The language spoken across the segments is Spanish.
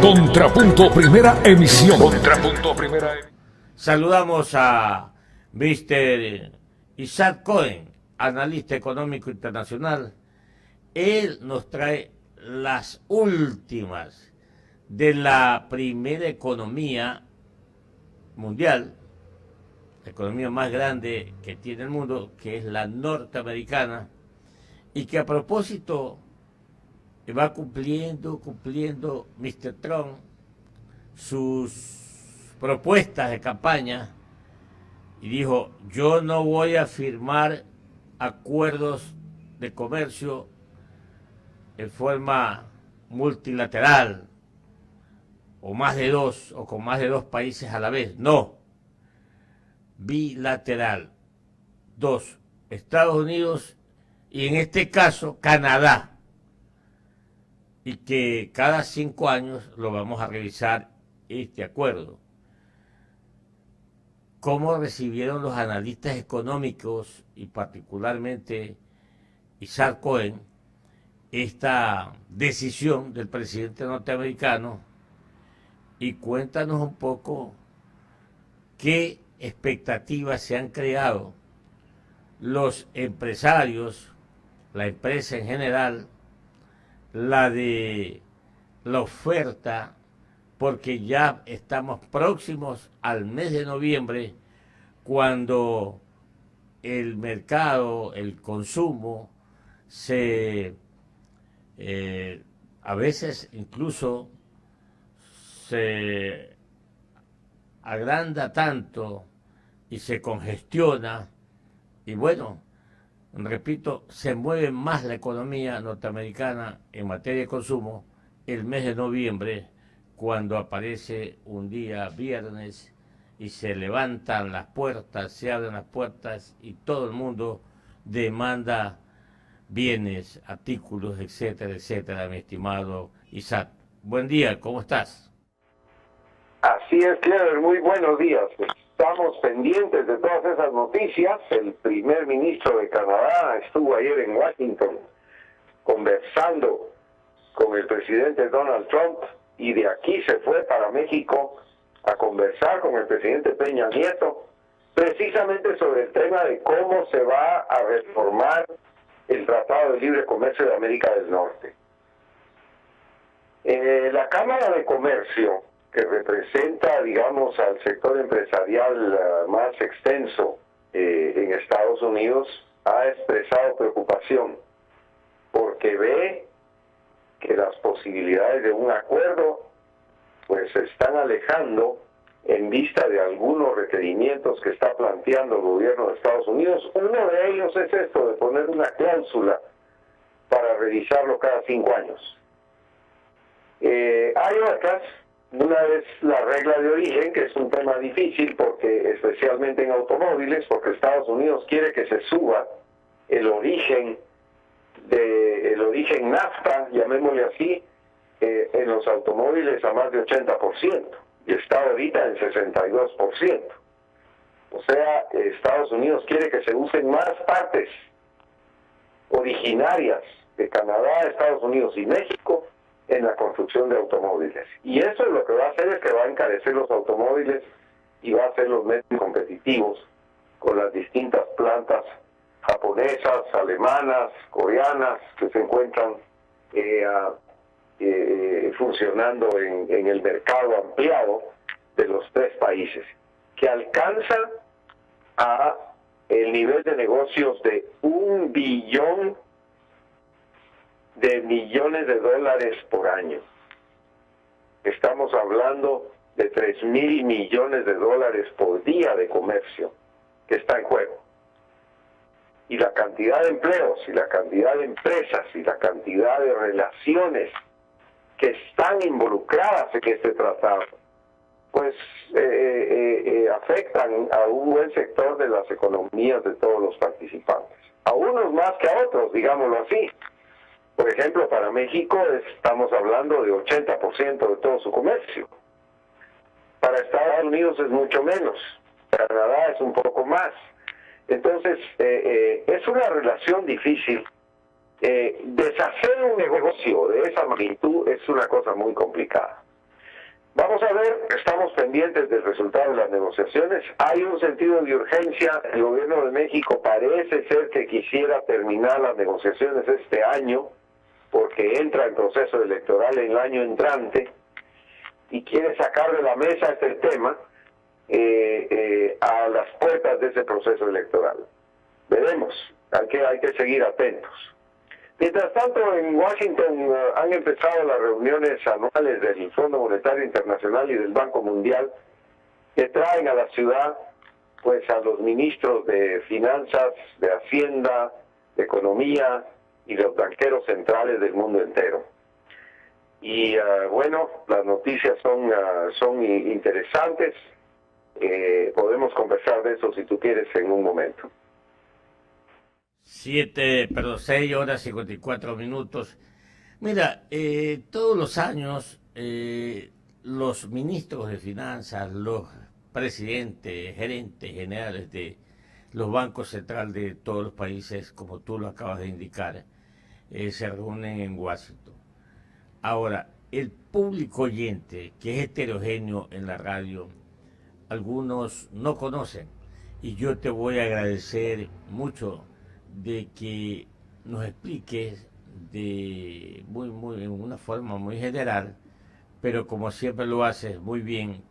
Contrapunto Primera Emisión. Contrapunto Primera Emisión. Saludamos a Mr. Isaac Cohen, analista económico internacional. Él nos trae las últimas de la primera economía mundial, la economía más grande que tiene el mundo, que es la norteamericana, y que a propósito va cumpliendo Mr. Trump sus propuestas de campaña y dijo: yo no voy a firmar acuerdos de comercio en forma multilateral o más de dos o con más de dos países a la vez, no, bilateral, dos, Estados Unidos y en este caso Canadá, y que cada 5 años lo vamos a revisar este acuerdo. ¿Cómo recibieron los analistas económicos y particularmente Isaac Cohen esta decisión del presidente norteamericano? Y cuéntanos un poco qué expectativas se han creado los empresarios, la empresa en general, la de la oferta, porque ya estamos próximos al mes de noviembre, cuando el mercado, el consumo, a veces incluso se agranda tanto y se congestiona, y bueno, repito, se mueve más la economía norteamericana en materia de consumo el mes de noviembre, cuando aparece un día viernes y se levantan las puertas, se abren las puertas y todo el mundo demanda bienes, artículos, etcétera, etcétera, mi estimado Isaac. Buen día, ¿cómo estás? Así es, Clever, muy buenos días. Estamos pendientes de todas esas noticias. El primer ministro de Canadá estuvo ayer en Washington conversando con el presidente Donald Trump y de aquí se fue para México a conversar con el presidente Peña Nieto precisamente sobre el tema de cómo se va a reformar el Tratado de Libre Comercio de América del Norte. La Cámara de Comercio, que representa, digamos, al sector empresarial más extenso en Estados Unidos, ha expresado preocupación porque ve que las posibilidades de un acuerdo pues se están alejando en vista de algunos requerimientos que está planteando el gobierno de Estados Unidos. Uno de ellos es esto de poner una cláusula para revisarlo cada 5 años. Hay otras. Una es la regla de origen, que es un tema difícil porque especialmente en automóviles, porque Estados Unidos quiere que se suba el origen NAFTA, llamémosle así, en los automóviles a más de 80%, y está ahorita en 62%. O sea, Estados Unidos quiere que se usen más partes originarias de Canadá, Estados Unidos y México en la construcción de automóviles. Y eso lo que va a hacer es que va a encarecer los automóviles y va a hacerlos menos competitivos con las distintas plantas japonesas, alemanas, coreanas que se encuentran funcionando en el mercado ampliado de los 3 países, que alcanza a el nivel de negocios de $1 billón de millones de dólares por año. Estamos hablando de 3,000 millones de dólares por día de comercio que está en juego. Y la cantidad de empleos, y la cantidad de empresas, y la cantidad de relaciones que están involucradas en este tratado, pues afectan a un buen sector de las economías de todos los participantes. A unos más que a otros, digámoslo así. Por ejemplo, para México estamos hablando de 80% de todo su comercio. Para Estados Unidos es mucho menos. Canadá es un poco más. Entonces, es una relación difícil. Deshacer un negocio de esa magnitud es una cosa muy complicada. Vamos a ver, estamos pendientes del resultado de las negociaciones. Hay un sentido de urgencia. El gobierno de México parece ser que quisiera terminar las negociaciones este año, porque entra en proceso electoral el año entrante y quiere sacar de la mesa este tema a las puertas de ese proceso electoral. Veremos, hay que seguir atentos. Mientras tanto, en Washington han empezado las reuniones anuales del Fondo Monetario Internacional y del Banco Mundial, que traen a la ciudad pues a los ministros de Finanzas, de Hacienda, de Economía y los banqueros centrales del mundo entero. Y bueno, las noticias son interesantes. Podemos conversar de eso si tú quieres en un momento. 6 horas 54 minutos. Mira, todos los años los ministros de finanzas, los presidentes, gerentes generales de los bancos centrales de todos los países, como tú lo acabas de indicar, se reúnen en Washington. Ahora, el público oyente, que es heterogéneo en la radio, algunos no conocen, y yo te voy a agradecer mucho de que nos expliques en una forma muy general, pero como siempre lo haces muy bien,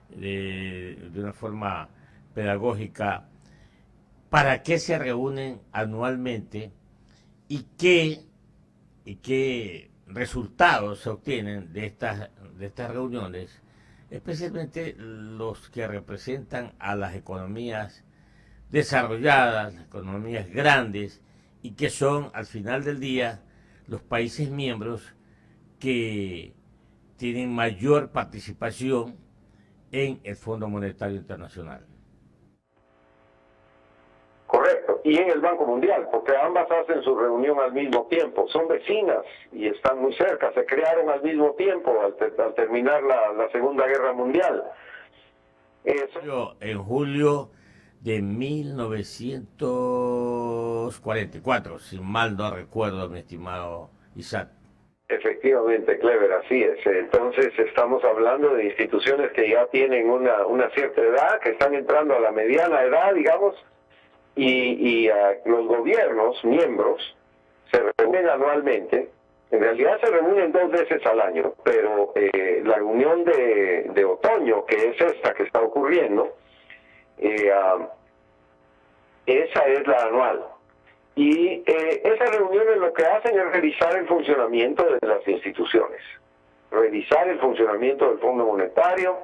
de una forma pedagógica, para qué se reúnen anualmente y qué resultados se obtienen de estas reuniones, especialmente los que representan a las economías desarrolladas, las economías grandes, y que son al final del día los países miembros que tienen mayor participación en el Fondo Monetario Internacional. Correcto, y en el Banco Mundial, porque ambas hacen su reunión al mismo tiempo, son vecinas y están muy cerca, se crearon al mismo tiempo al terminar la Segunda Guerra Mundial. En julio de 1944, si mal no recuerdo, mi estimado Isaac. Efectivamente, Clever, así es. Entonces estamos hablando de instituciones que ya tienen una cierta edad, que están entrando a la mediana edad, digamos, y los gobiernos, miembros, se reúnen anualmente. En realidad se reúnen 2 veces al año, pero la reunión de otoño, que es esta que está ocurriendo, esa es la anual. Y esas reuniones lo que hacen es revisar el funcionamiento de las instituciones, revisar el funcionamiento del Fondo Monetario,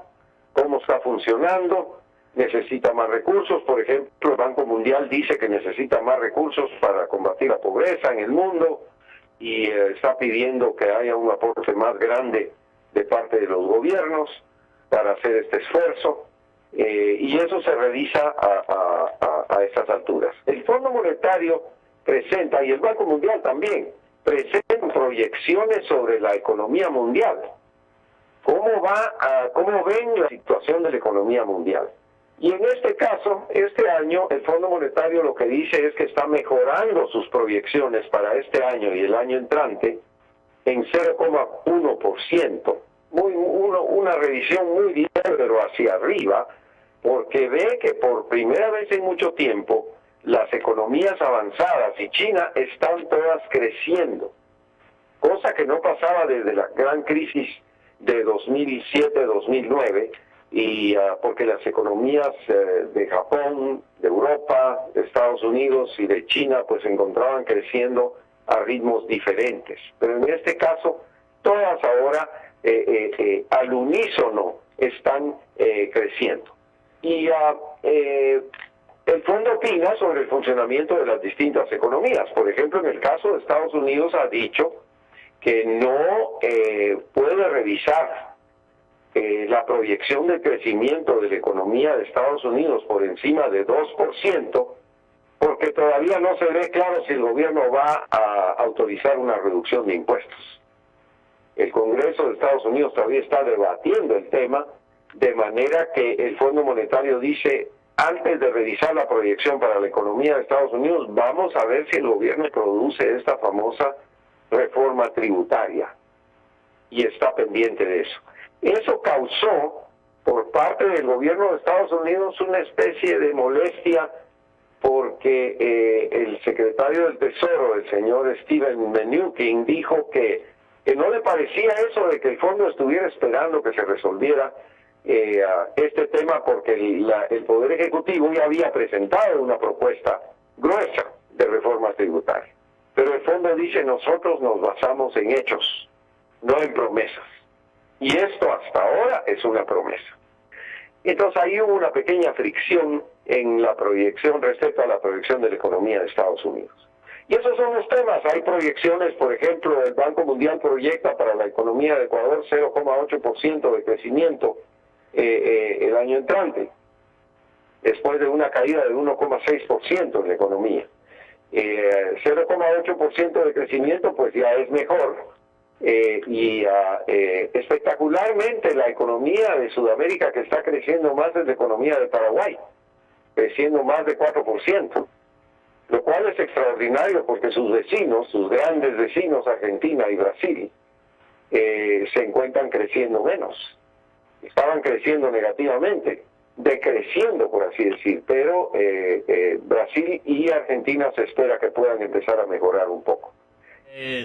cómo está funcionando, necesita más recursos. Por ejemplo, el Banco Mundial dice que necesita más recursos para combatir la pobreza en el mundo y está pidiendo que haya un aporte más grande de parte de los gobiernos para hacer este esfuerzo. Y eso se revisa a estas alturas. El Fondo Monetario presenta, y el Banco Mundial también, presenta proyecciones sobre la economía mundial. ¿Cómo ven la situación de la economía mundial? Y en este caso, este año, el Fondo Monetario lo que dice es que está mejorando sus proyecciones para este año y el año entrante en 0,1%. Una revisión muy bien, pero hacia arriba, porque ve que por primera vez en mucho tiempo las economías avanzadas y China están todas creciendo, cosa que no pasaba desde la gran crisis de 2007-2009, y porque las economías de Japón, de Europa, de Estados Unidos y de China pues se encontraban creciendo a ritmos diferentes. Pero en este caso, todas ahora al unísono están creciendo. Y el fondo opina sobre el funcionamiento de las distintas economías. Por ejemplo, en el caso de Estados Unidos ha dicho que no puede revisar la proyección de crecimiento de la economía de Estados Unidos por encima de 2%, porque todavía no se ve claro si el gobierno va a autorizar una reducción de impuestos. El Congreso de Estados Unidos todavía está debatiendo el tema, de manera que el Fondo Monetario dice, antes de revisar la proyección para la economía de Estados Unidos, vamos a ver si el gobierno produce esta famosa reforma tributaria. Y está pendiente de eso. Eso causó por parte del gobierno de Estados Unidos una especie de molestia porque el secretario del Tesoro, el señor Steven Mnuchin, dijo que no le parecía eso de que el fondo estuviera esperando que se resolviera este tema porque el Poder Ejecutivo ya había presentado una propuesta gruesa de reformas tributarias. Pero el fondo dice, nosotros nos basamos en hechos, no en promesas. Y esto hasta ahora es una promesa. Entonces ahí hubo una pequeña fricción en la proyección respecto a la proyección de la economía de Estados Unidos. Y esos son los temas. Hay proyecciones, por ejemplo, el Banco Mundial proyecta para la economía de Ecuador 0,8% de crecimiento el año entrante, después de una caída de 1,6% en la economía. 0,8% de crecimiento pues ya es mejor. Espectacularmente la economía de Sudamérica que está creciendo más es la economía de Paraguay, creciendo más de 4%, lo cual es extraordinario porque sus vecinos, sus grandes vecinos, Argentina y Brasil, se encuentran creciendo menos. Estaban creciendo negativamente, decreciendo por así decir, pero Brasil y Argentina se espera que puedan empezar a mejorar un poco.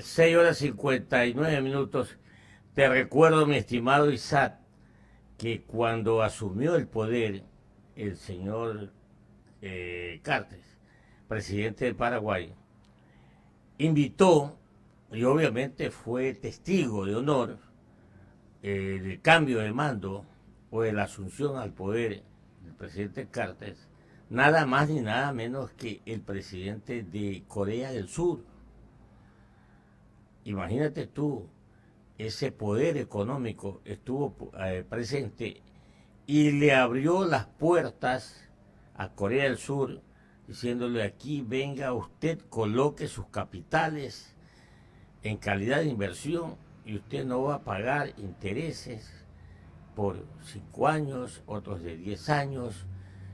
6 horas 59 minutos. Te recuerdo, mi estimado Isaac, que cuando asumió el poder el señor Cartes, presidente de Paraguay, invitó, y obviamente fue testigo de honor, del cambio de mando o de la asunción al poder del presidente Cartes, nada más ni nada menos que el presidente de Corea del Sur. Imagínate tú, ese poder económico estuvo presente y le abrió las puertas a Corea del Sur, diciéndole aquí venga usted, coloque sus capitales en calidad de inversión y usted no va a pagar intereses por 5 años, otros de 10 años.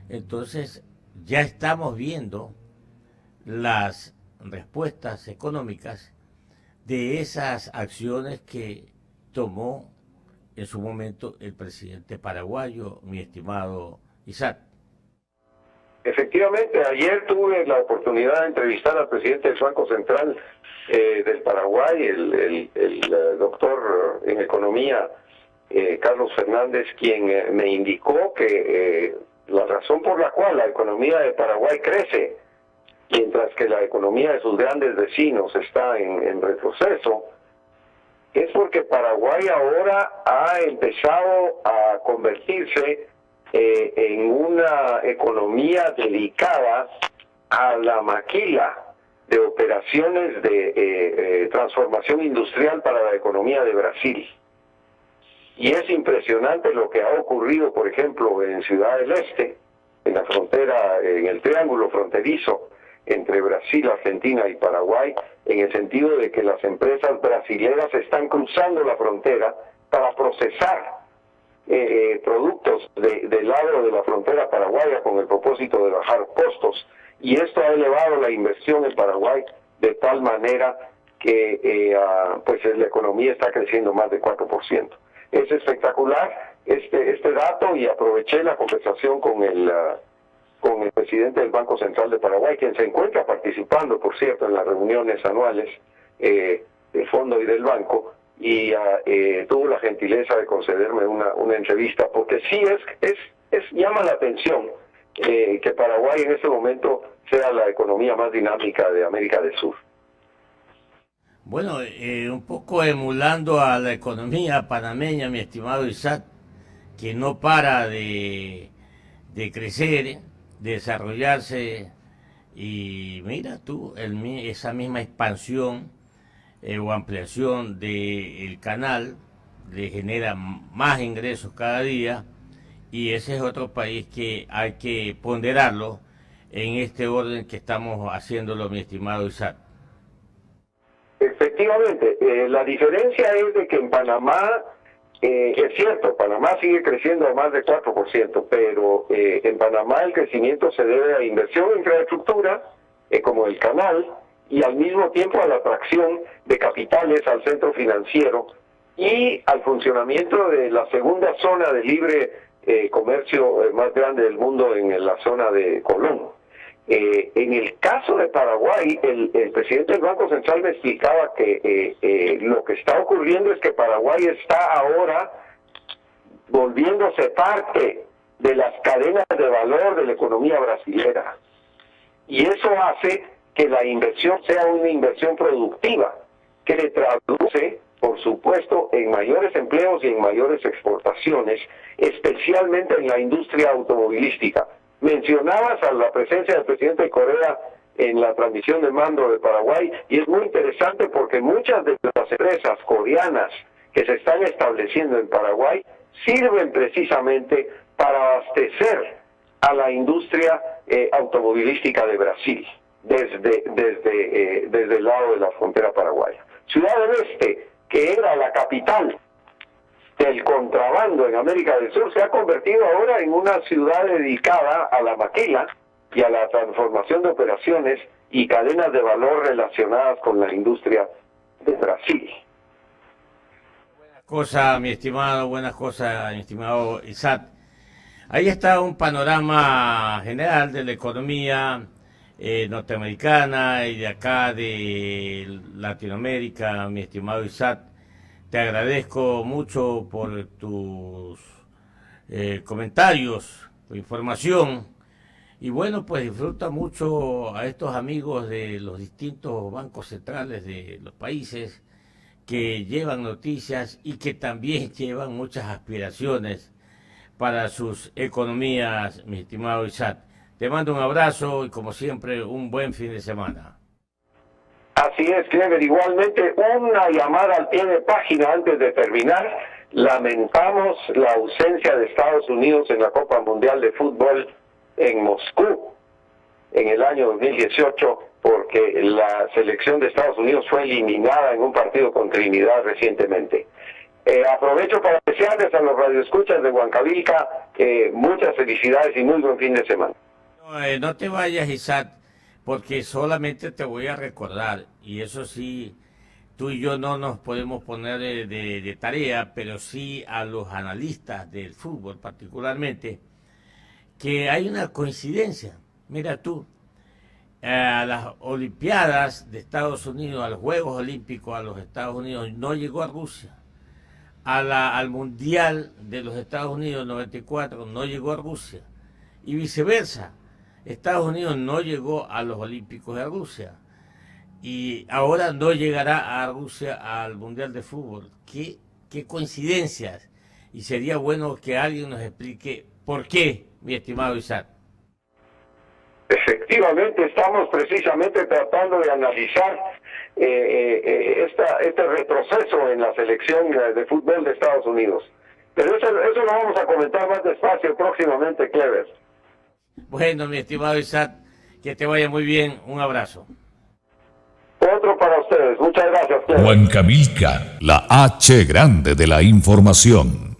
Entonces ya estamos viendo las respuestas económicas de esas acciones que tomó en su momento el presidente paraguayo, mi estimado Isaac. Efectivamente, ayer tuve la oportunidad de entrevistar al presidente del Banco Central del Paraguay, el doctor en economía Carlos Fernández, quien me indicó que la razón por la cual la economía de Paraguay crece, mientras que la economía de sus grandes vecinos está en retroceso, es porque Paraguay ahora ha empezado a convertirse en una economía dedicada a la maquila de operaciones de transformación industrial para la economía de Brasil. Y es impresionante lo que ha ocurrido, por ejemplo, en Ciudad del Este, en la frontera, en el triángulo fronterizo entre Brasil, Argentina y Paraguay, en el sentido de que las empresas brasileras están cruzando la frontera para procesar productos del lado de la frontera paraguaya con el propósito de bajar costos, y esto ha elevado la inversión en Paraguay de tal manera que pues la economía está creciendo más de 4%. Es espectacular este dato, y aproveché la conversación con el presidente del Banco Central de Paraguay, quien se encuentra participando, por cierto, en las reuniones anuales del fondo y del banco, y tuvo la gentileza de concederme una entrevista, porque sí llama la atención que Paraguay en este momento sea la economía más dinámica de América del Sur. Bueno, un poco emulando a la economía panameña, mi estimado Isaac, que no para de crecer, de desarrollarse, y mira tú, esa misma expansión o ampliación del canal le genera más ingresos cada día, y ese es otro país que hay que ponderarlo en este orden que estamos haciéndolo, mi estimado Isaac. Efectivamente, la diferencia es de que en Panamá, es cierto, Panamá sigue creciendo a más de 4%, pero en Panamá el crecimiento se debe a inversión en infraestructura, como el canal, y al mismo tiempo a la atracción de capitales al centro financiero y al funcionamiento de la segunda zona de libre comercio más grande del mundo en la zona de Colón. En el caso de Paraguay, el presidente del Banco Central me explicaba que lo que está ocurriendo es que Paraguay está ahora volviéndose parte de las cadenas de valor de la economía brasilera. Y eso hace que la inversión sea una inversión productiva, que le traduce, por supuesto, en mayores empleos y en mayores exportaciones, especialmente en la industria automovilística. Mencionabas a la presencia del presidente de Corea en la transmisión de mando de Paraguay, y es muy interesante porque muchas de las empresas coreanas que se están estableciendo en Paraguay sirven precisamente para abastecer a la industria automovilística de Brasil, desde el lado de la frontera paraguaya. Ciudad del Este, que era la capital del contrabando en América del Sur, se ha convertido ahora en una ciudad dedicada a la maquila y a la transformación de operaciones y cadenas de valor relacionadas con la industria de Brasil. Buenas cosas, mi estimado Isaac. Ahí está un panorama general de la economía norteamericana y de acá de Latinoamérica, mi estimado Isaac. Te agradezco mucho por tus comentarios, tu información. Y bueno, pues disfruta mucho a estos amigos de los distintos bancos centrales de los países que llevan noticias y que también llevan muchas aspiraciones para sus economías, mi estimado Isaac. Te mando un abrazo y como siempre un buen fin de semana. Así es, Clever. Igualmente, una llamada al pie de página antes de terminar. Lamentamos la ausencia de Estados Unidos en la Copa Mundial de Fútbol en Moscú en el año 2018 porque la selección de Estados Unidos fue eliminada en un partido con Trinidad recientemente. Aprovecho para desearles a los radioescuchas de Huancavilca muchas felicidades y muy buen fin de semana. No te vayas, Isaac, porque solamente te voy a recordar, y eso sí, tú y yo no nos podemos poner de tarea, pero sí a los analistas del fútbol particularmente, que hay una coincidencia. Mira tú, a las Olimpiadas de Estados Unidos, a los Juegos Olímpicos a los Estados Unidos, no llegó a Rusia. Al Mundial de los Estados Unidos 94 no llegó a Rusia. Y viceversa, Estados Unidos no llegó a los Olímpicos de Rusia. Y ahora no llegará a Rusia al Mundial de Fútbol. ¿Qué coincidencias? Y sería bueno que alguien nos explique por qué, mi estimado Isaac. Efectivamente, estamos precisamente tratando de analizar este retroceso en la selección de fútbol de Estados Unidos. Pero eso lo vamos a comentar más despacio próximamente, Clever. Bueno, mi estimado Isaac, que te vaya muy bien. Un abrazo. Otro para ustedes. Muchas gracias, Clever. Huancavilca, la H grande de la información.